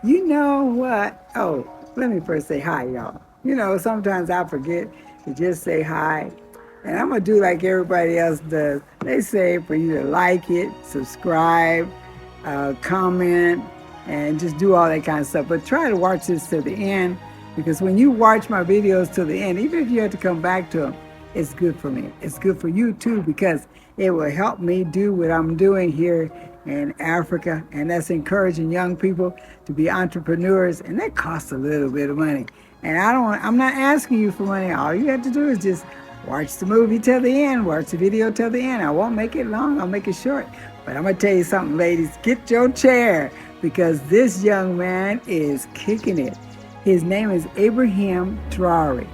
You know what? Oh, let me first say hi, y'all. Sometimes I forget to just say hi. And I'm going to do like everybody else does. They say for you to like it, subscribe, comment, and just do all that kind of stuff. But try to watch this to the end because when you watch my videos to the end, even if you have to come back to them, it's good for me. It's good for you too because it will help me do what I'm doing here in Africa, and that's encouraging young people to be entrepreneurs, and that costs a little bit of money. And I'm not asking you for money. All you have to do is just watch the movie till the end, watch the video till the end. I won't make it long, I'll make it short. But I'm gonna tell you something, ladies, get your chair because this young man is kicking it. His name is Ibrahim Traore,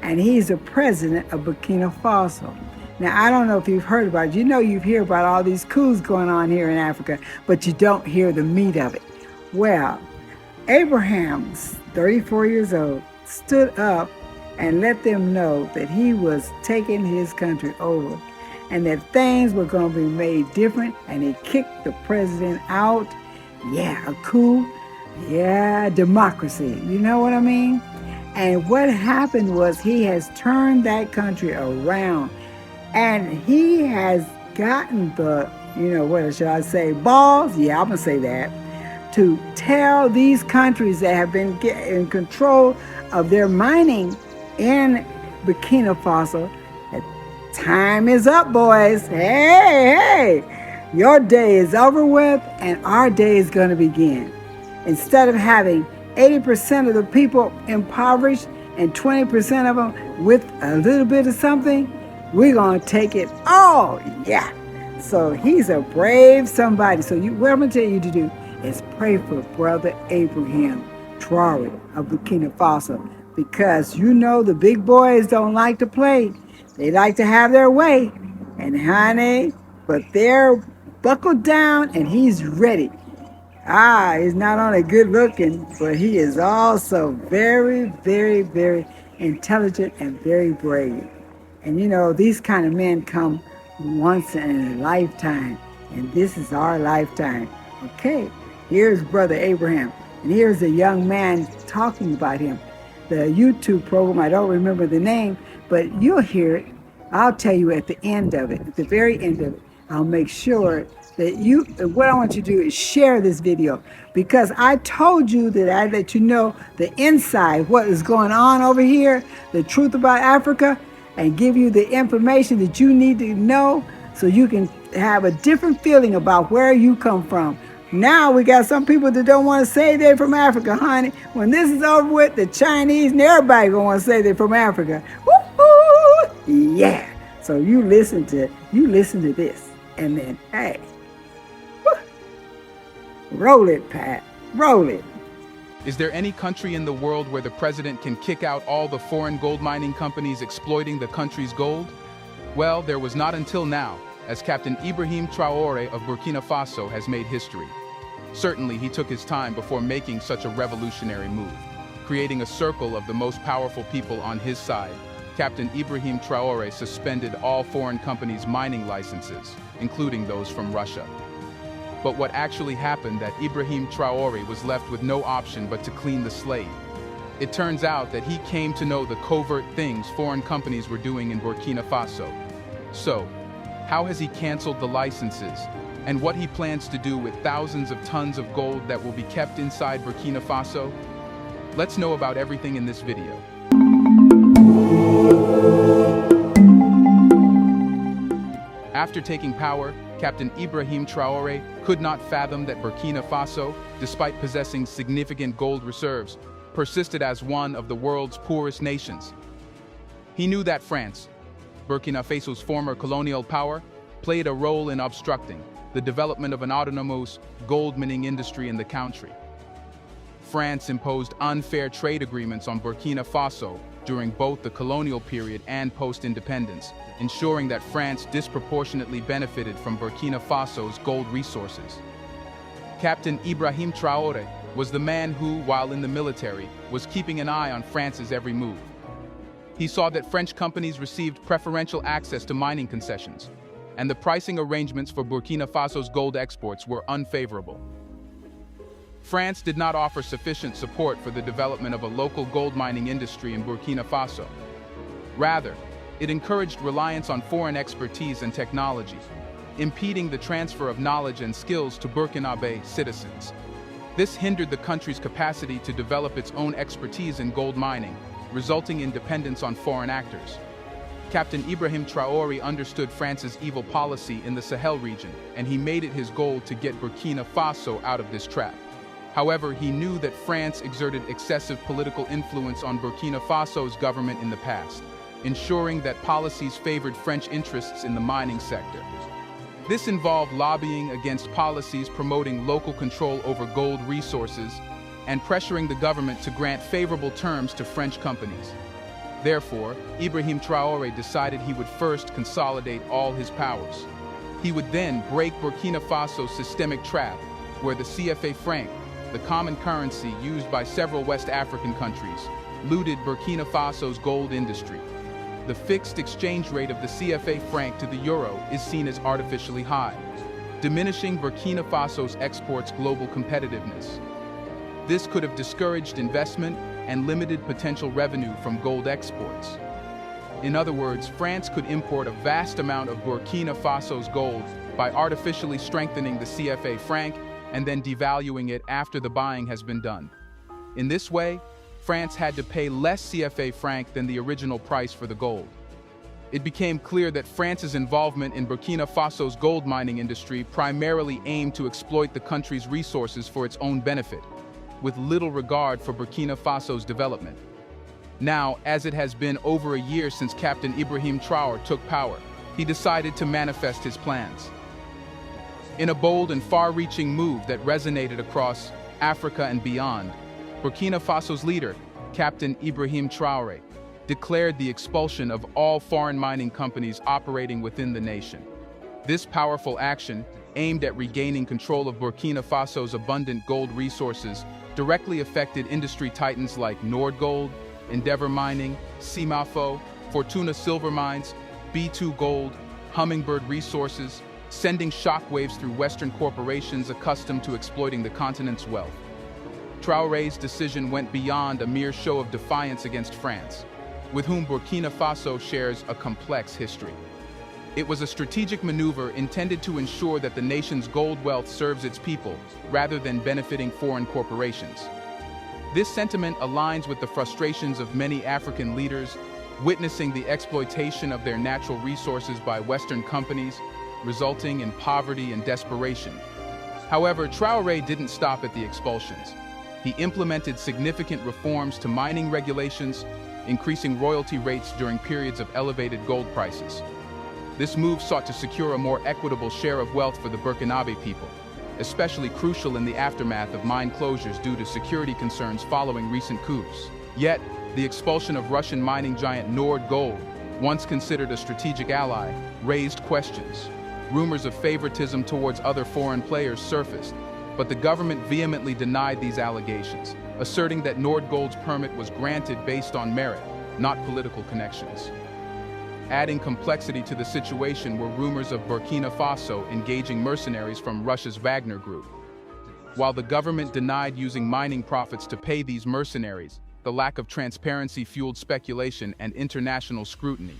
and he's the president of Burkina Faso. Now, I don't know if you've heard about it. You hear about all these coups going on here in Africa, but you don't hear the meat of it. Well, Abraham, 34 years old, stood up and let them know that he was taking his country over and that things were going to be made different, and he kicked the president out. Yeah, a coup. Yeah, democracy. You know what I mean? And what happened was he has turned that country around, and he has gotten the, what should I say, balls? Yeah, I'm going to say that, to tell these countries that have been in control of their mining in Burkina Faso that time is up, boys. Hey, your day is over with and our day is going to begin. Instead of having 80% of the people impoverished and 20% of them with a little bit of something, we're going to take it all. Yeah. So he's a brave somebody. So what I'm going to tell you to do is pray for Brother Abraham Traore of Burkina Faso, because the big boys don't like to play. They like to have their way. And honey, but they're buckled down and he's ready. He's not only good looking, but he is also very, very, very intelligent and very brave. And these kind of men come once in a lifetime, and this is our lifetime. Okay, here's Brother Abraham, and here's a young man talking about him. The YouTube program, I don't remember the name, but you'll hear it. I'll tell you at the end of it, at the very end of it, I'll make sure that what I want you to do is share this video, because I told you that I'd let you know the inside, what is going on over here, the truth about Africa, and give you the information that you need to know so you can have a different feeling about where you come from. Now we got some people that don't want to say they're from Africa, honey. When this is over with, the Chinese and everybody gonna want to say they're from Africa. Woo-hoo! Yeah. So you listen to this, and then hey, roll it, Pat. Roll it. Is there any country in the world where the president can kick out all the foreign gold mining companies exploiting the country's gold? Well, there was not until now, as Captain Ibrahim Traore of Burkina Faso has made history. Certainly, he took his time before making such a revolutionary move. Creating a circle of the most powerful people on his side, Captain Ibrahim Traore suspended all foreign companies' mining licenses, including those from Russia. But what actually happened that Ibrahim Traore was left with no option but to clean the slate. It turns out that he came to know the covert things foreign companies were doing in Burkina Faso. So, how has he canceled the licenses, and what he plans to do with thousands of tons of gold that will be kept inside Burkina Faso? Let's know about everything in this video. After taking power, Captain Ibrahim Traore could not fathom that Burkina Faso, despite possessing significant gold reserves, persisted as one of the world's poorest nations. He knew that France, Burkina Faso's former colonial power, played a role in obstructing the development of an autonomous gold mining industry in the country. France imposed unfair trade agreements on Burkina Faso during both the colonial period and post-independence, ensuring that France disproportionately benefited from Burkina Faso's gold resources. Captain Ibrahim Traore was the man who, while in the military, was keeping an eye on France's every move. He saw that French companies received preferential access to mining concessions, and the pricing arrangements for Burkina Faso's gold exports were unfavorable. France did not offer sufficient support for the development of a local gold mining industry in Burkina Faso. Rather, it encouraged reliance on foreign expertise and technology, impeding the transfer of knowledge and skills to Burkinabe citizens. This hindered the country's capacity to develop its own expertise in gold mining, resulting in dependence on foreign actors. Captain Ibrahim Traoré understood France's evil policy in the Sahel region, and he made it his goal to get Burkina Faso out of this trap. However, he knew that France exerted excessive political influence on Burkina Faso's government in the past, ensuring that policies favored French interests in the mining sector. This involved lobbying against policies promoting local control over gold resources and pressuring the government to grant favorable terms to French companies. Therefore, Ibrahim Traoré decided he would first consolidate all his powers. He would then break Burkina Faso's systemic trap, where the CFA franc, the common currency used by several West African countries, looted Burkina Faso's gold industry. The fixed exchange rate of the CFA franc to the euro is seen as artificially high, diminishing Burkina Faso's exports' global competitiveness. This could have discouraged investment and limited potential revenue from gold exports. In other words, France could import a vast amount of Burkina Faso's gold by artificially strengthening the CFA franc and then devaluing it after the buying has been done. In this way, France had to pay less CFA franc than the original price for the gold. It became clear that France's involvement in Burkina Faso's gold mining industry primarily aimed to exploit the country's resources for its own benefit, with little regard for Burkina Faso's development. Now, as it has been over a year since Captain Ibrahim Traoré took power, he decided to manifest his plans. In a bold and far-reaching move that resonated across Africa and beyond, Burkina Faso's leader, Captain Ibrahim Traoré, declared the expulsion of all foreign mining companies operating within the nation. This powerful action, aimed at regaining control of Burkina Faso's abundant gold resources, directly affected industry titans like Nordgold, Endeavour Mining, Semafo, Fortuna Silver Mines, B2 Gold, Hummingbird Resources, sending shockwaves through Western corporations accustomed to exploiting the continent's wealth. Traoré's decision went beyond a mere show of defiance against France, with whom Burkina Faso shares a complex history. It was a strategic maneuver intended to ensure that the nation's gold wealth serves its people, rather than benefiting foreign corporations. This sentiment aligns with the frustrations of many African leaders, witnessing the exploitation of their natural resources by Western companies, resulting in poverty and desperation. However, Traoré didn't stop at the expulsions. He implemented significant reforms to mining regulations, increasing royalty rates during periods of elevated gold prices. This move sought to secure a more equitable share of wealth for the Burkinabe people, especially crucial in the aftermath of mine closures due to security concerns following recent coups. Yet, the expulsion of Russian mining giant Nordgold, once considered a strategic ally, raised questions. Rumors of favoritism towards other foreign players surfaced, but the government vehemently denied these allegations, asserting that Nordgold's permit was granted based on merit, not political connections. Adding complexity to the situation were rumors of Burkina Faso engaging mercenaries from Russia's Wagner Group. While the government denied using mining profits to pay these mercenaries, the lack of transparency fueled speculation and international scrutiny.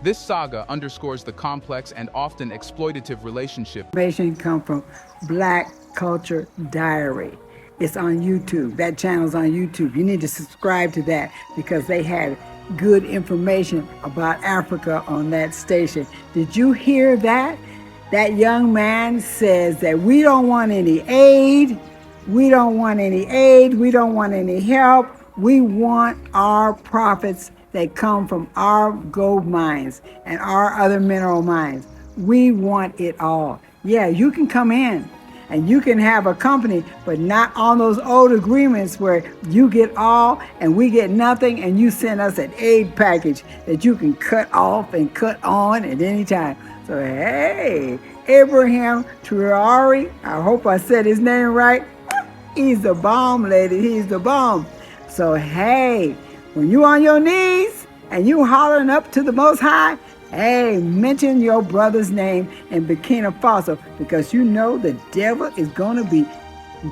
This saga underscores the complex and often exploitative relationship. Information come from Black Culture Diary. It's on YouTube. That channel's on YouTube. You need to subscribe to that because they had good information about Africa on that station. Did you hear that? That young man says that we don't want any aid. We don't want any aid. We don't want any help. We want our profits that come from our gold mines and our other mineral mines. We want it all. Yeah, you can come in and you can have a company, but not on those old agreements where you get all and we get nothing and you send us an aid package that you can cut off and cut on at any time. So hey, Ibrahim Traoré, I hope I said his name right. He's the bomb, lady, he's the bomb. So hey, when you on your knees and you hollering up to the Most High, hey, mention your brother's name in Burkina Faso because you know the devil is going to be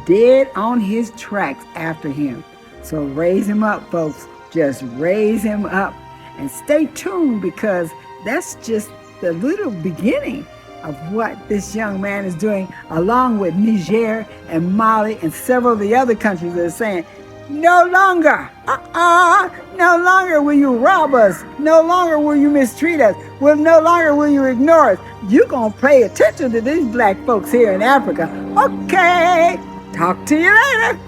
dead on his tracks after him. So raise him up, folks. Just raise him up and stay tuned, because that's just the little beginning of what this young man is doing, along with Niger and Mali and several of the other countries that are saying, no longer, no longer will you rob us. No longer will you mistreat us. No longer will you ignore us. You're going to pay attention to these black folks here in Africa. Okay, talk to you later.